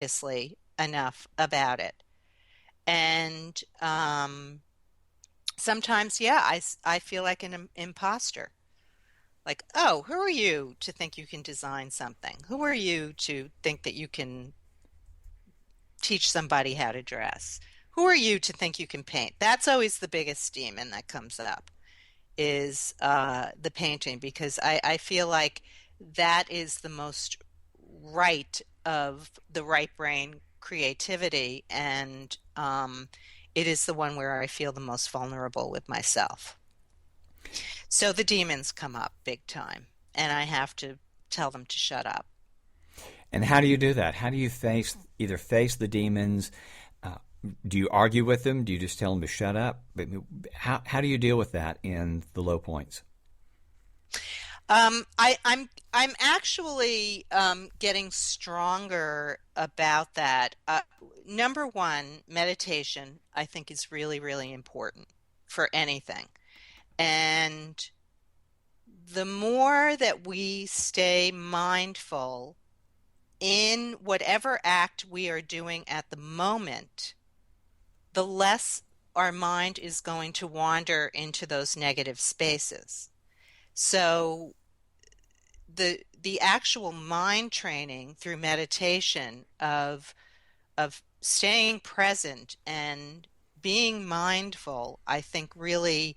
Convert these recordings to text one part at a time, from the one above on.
seriously enough about it. And sometimes, yeah, I feel like an imposter. Like, oh, who are you to think you can design something? Who are you to think that you can teach somebody how to dress? Who are you to think you can paint? That's always the biggest demon that comes up is the painting because I feel like that is the most right of the right brain creativity, and it is the one where I feel the most vulnerable with myself. So the demons come up big time, and I have to tell them to shut up. And how do you do that? How do you face the demons? Uh, do you argue with them? Do you just tell them to shut up? But how do you deal with that in the low points? I'm actually getting stronger about that. Number one, meditation, I think, is really, really important for anything. And the more that we stay mindful in whatever act we are doing at the moment, the less our mind is going to wander into those negative spaces. So the actual mind training through meditation of staying present and being mindful, I think really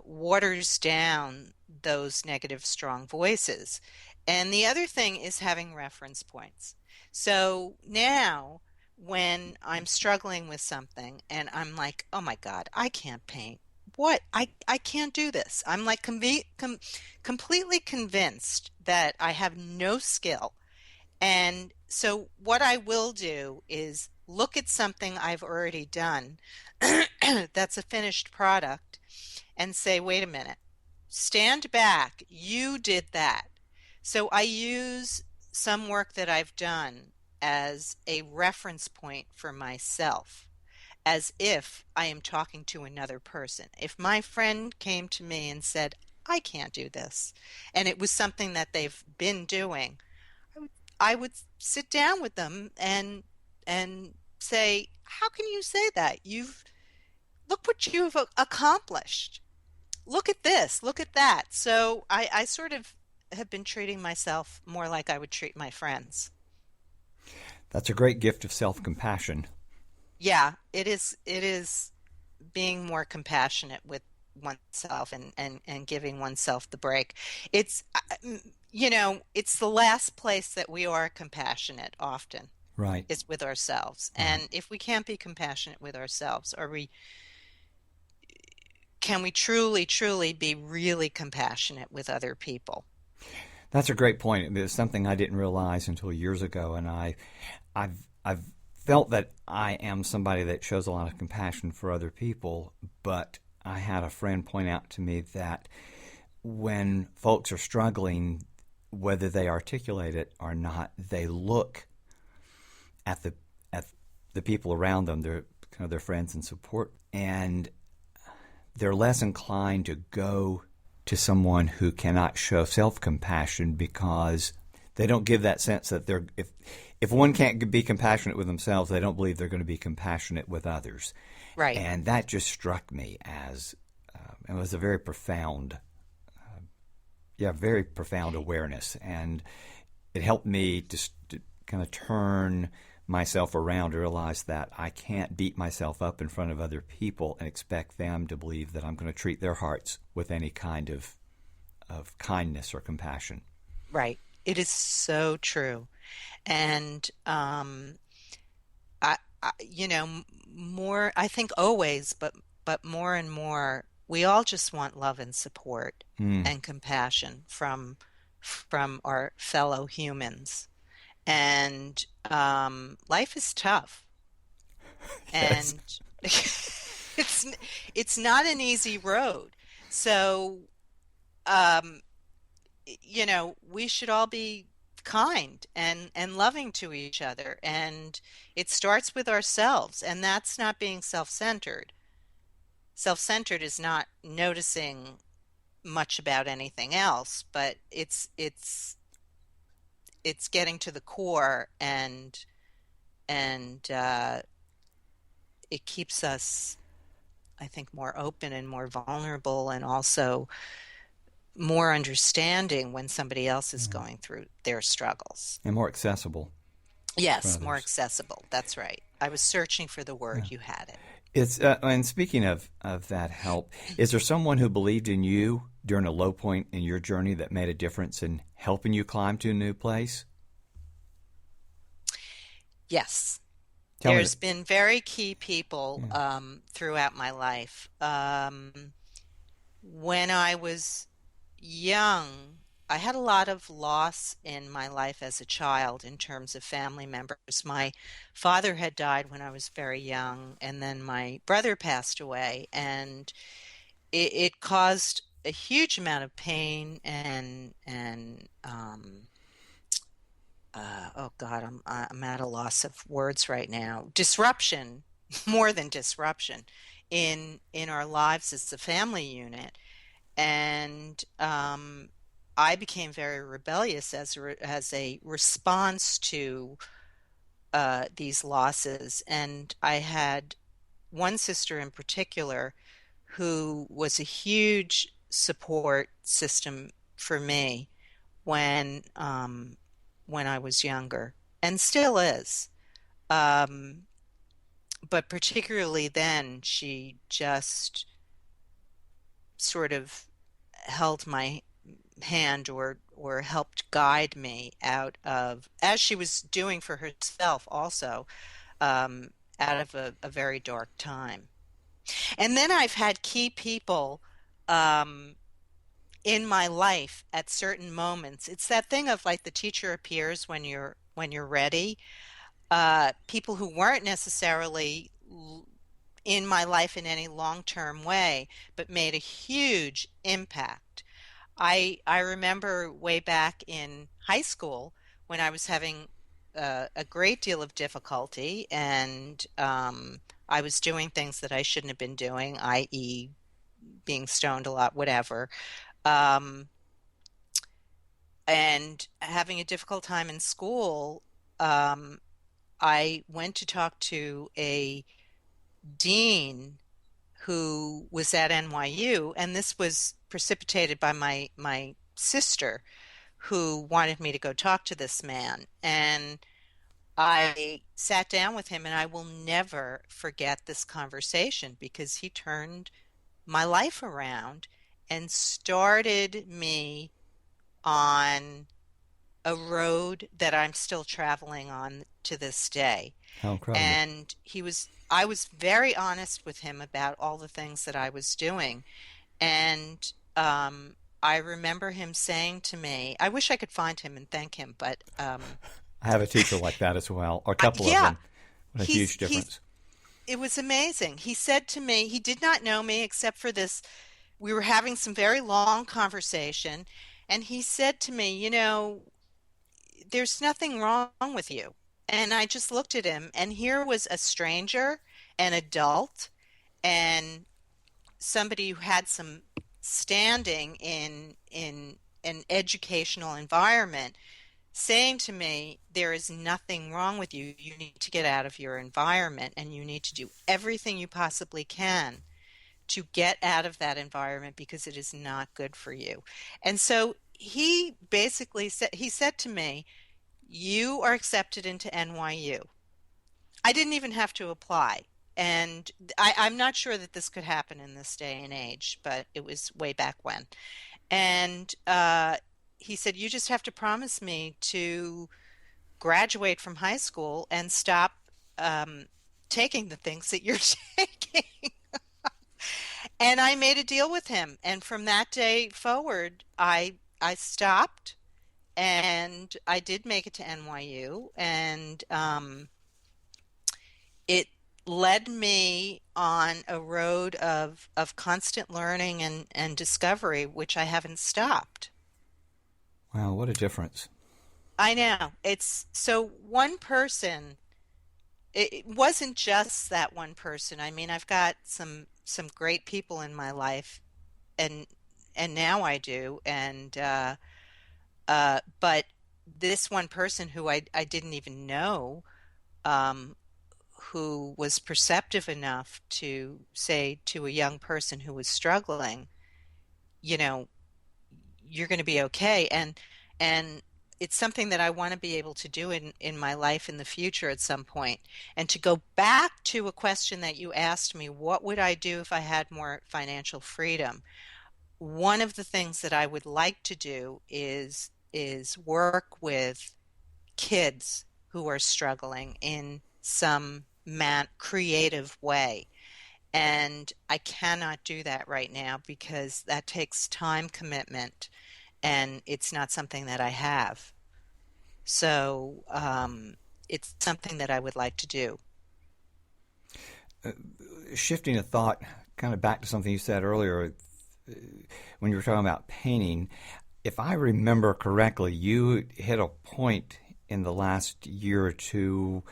waters down those negative strong voices. And the other thing is having reference points. So now when I'm struggling with something and I'm like, oh my God, I can't paint. What? I can't do this. I'm like completely convinced that I have no skill. And so what I will do is look at something I've already done that's a finished product and say, wait a minute, stand back. You did that. So I use some work that I've done as a reference point for myself, as if I am talking to another person. If my friend came to me and said, I can't do this, and it was something that they've been doing, I would, I would sit down with them and say, how can you say that? You've look what you've accomplished. Look at this, look at that. So I sort of have been treating myself more like I would treat my friends. That's a great gift of self compassion. Yeah, it is being more compassionate with oneself and giving oneself the break. It's it's the last place that we are compassionate often Right, is with ourselves. right. And if we can't be compassionate with ourselves, are we can we truly, truly be really compassionate with other people? That's a great point. It's something I didn't realize until years ago, and I've felt that I am somebody that shows a lot of compassion for other people. But I had a friend point out to me that when folks are struggling, whether they articulate it or not, they look at the people around them, their kind of their friends and support, and they're less inclined to go to someone who cannot show self-compassion because they don't give that sense that they're if one can't be compassionate with themselves, they don't believe they're going to be compassionate with others. Right. And that just struck me as it was a very profound, very profound awareness, and it helped me to kind of turn myself around to realize that I can't beat myself up in front of other people and expect them to believe that I'm going to treat their hearts with any kind of kindness or compassion. Right. It is so true. And more, I think always, but more and more, we all just want love and support Mm. and compassion from our fellow humans. And life is tough, Yes. and it's it's not an easy road. So, um, we should all be kind and loving to each other, and it starts with ourselves, and that's not being self-centered. Self-centered is not noticing much about anything else, but it's getting to the core and and it keeps us, I think, more open and more vulnerable, and also more understanding when somebody else is Yeah. going through their struggles. And more accessible for Yes, more others. accessible. That's right. I was searching for the Yeah. word. You had it. It's and speaking of that help, is there someone who believed in you during a low point in your journey that made a difference in helping you climb to a new place? Yes. Tell me. There's been very key people Yeah. throughout my life. When I was young, I had a lot of loss in my life as a child in terms of family members. My father had died when I was very young, and then my brother passed away, and it caused a huge amount of pain and oh God, I'm at a loss of words right now. Disruption, more than disruption, in our lives as a family unit, and I became very rebellious as a response to these losses. And I had one sister in particular who was a huge support system for me when when I was younger, and still is. Um, but particularly then, she just sort of held my hand or helped guide me out of, as she was doing for herself also, um, out of a very dark time. And then I've had key people um, in my life at certain moments. It's that thing of like the teacher appears when you're ready. People who weren't necessarily in my life in any long-term way, but made a huge impact. I remember way back in high school when I was having a great deal of difficulty, and I was doing things that I shouldn't have been doing, i.e., being stoned a lot, whatever, um, and having a difficult time in school. Um, I went to talk to a dean who was at NYU, and this was precipitated by my sister who wanted me to go talk to this man. And I sat down with him, and I will never forget this conversation because he turned my life around and started me on a road that I'm still traveling on to this day. How incredible. And I was very honest with him about all the things that I was doing. And I remember him saying to me, I wish I could find him and thank him, but I have a teacher like that as well, or a couple of yeah, them. What a huge he's difference. it was amazing. He said to me, he did not know me except for this. We were having some very long conversation, and he said to me, you know, there's nothing wrong with you. And I just looked at him, and here was a stranger, an adult, and somebody who had some standing in an educational environment saying to me, there is nothing wrong with you. You need to get out of your environment and you need to do everything you possibly can to get out of that environment because it is not good for you. And so he basically said to me, you are accepted into NYU. I didn't even have to apply. And I'm not sure that this could happen in this day and age, but it was way back when. And he said, you just have to promise me to graduate from high school and stop um, taking the things that you're taking. And I made a deal with him. And from that day forward, I stopped and I did make it to NYU. And it led me on a road of constant learning and discovery, which I haven't stopped. Wow, what a difference. I know. It's so one person, it wasn't just that one person. I mean, I've got some great people in my life and now I do and but this one person who I didn't even know um, who was perceptive enough to say to a young person who was struggling, you know, you're going to be okay. And it's something that I want to be able to do in my life in the future at some point. And to go back to a question that you asked me, what would I do if I had more financial freedom? One of the things that I would like to do is work with kids who are struggling in some creative way. And I cannot do that right now because that takes time commitment and it's not something that I have. So it's something that I would like to do. Shifting a thought, kind of back to something you said earlier when you were talking about painting. If I remember correctly, you hit a point in the last year or two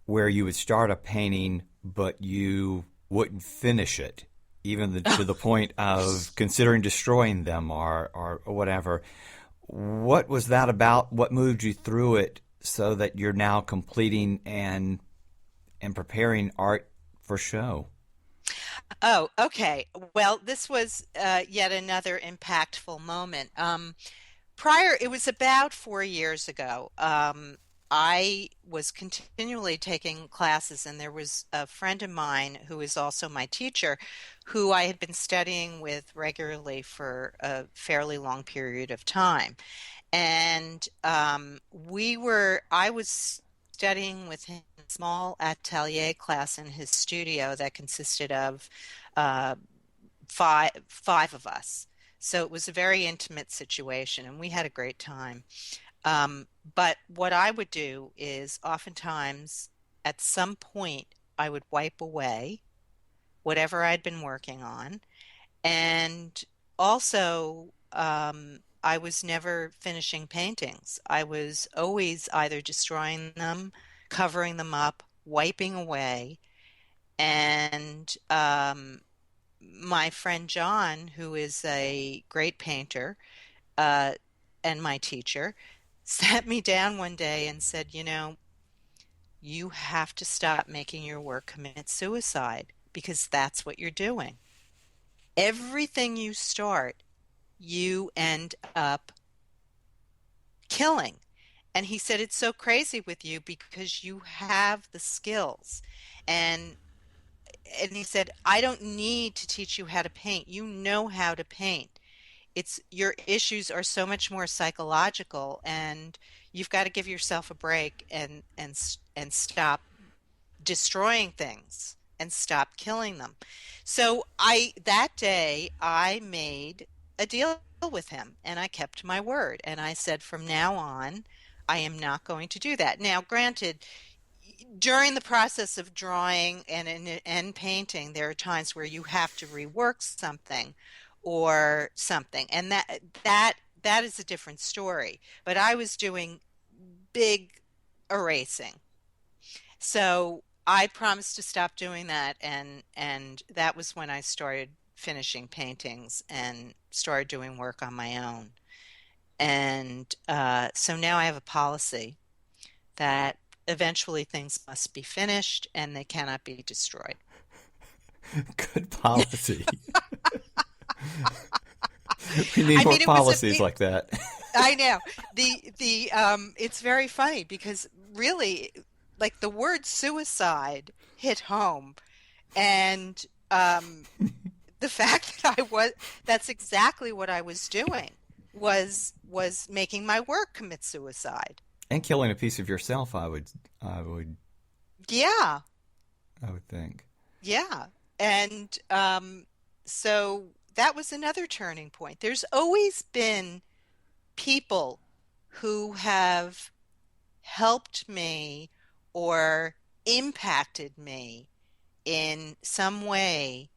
where you would start a painting, but you wouldn't finish it, even to the point of considering destroying them or whatever. What was that about? What moved you through it so that you're now completing and preparing art for show? Oh, okay. Well, this was yet another impactful moment. It was about 4 years ago. I was continually taking classes, and there was a friend of mine who is also my teacher, who I had been studying with regularly for a fairly long period of time. And I was studying with him in a small atelier class in his studio that consisted of uh, five of us. So it was a very intimate situation, and we had a great time. But what I would do is oftentimes at some point I would wipe away whatever I'd been working on. And also, I was never finishing paintings. I was always either destroying them, covering them up, wiping away. And my friend John, who is a great painter, uh, and my teacher, sat me down one day and said, you have to stop making your work commit suicide because that's what you're doing. Everything you start, you end up killing. And he said, it's so crazy with you because you have the skills. And and he said, I don't need to teach you how to paint. You know how to paint. It's your issues are so much more psychological, and you've got to give yourself a break and stop destroying things and stop killing them. So I that day I made a deal with him and I kept my word and I said from now on I am not going to do that. Now, granted, during the process of drawing and painting, there are times where you have to rework something or something, and that is a different story. But I was doing big erasing, so I promised to stop doing that, and that was when I started finishing paintings and started doing work on my own. And so now I have a policy that eventually things must be finished and they cannot be destroyed. Good policy. We need I more mean, policies like that. I know the it's very funny because really, like the word suicide hit home, and um, the fact that that's exactly what I was doing was making my work commit suicide. And killing a piece of yourself, Yeah, I would think. yeah, and so that was another turning point. There's always been people who have helped me or impacted me in some way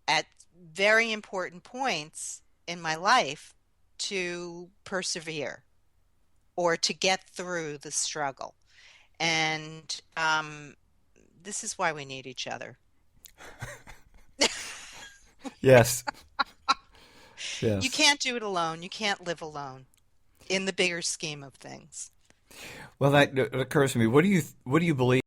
at very important points in my life to persevere or to get through the struggle. And this is why we need each other. Yes, You yes. can't do it alone. You can't live alone in the bigger scheme of things. Well, that occurs to me. What do you believe?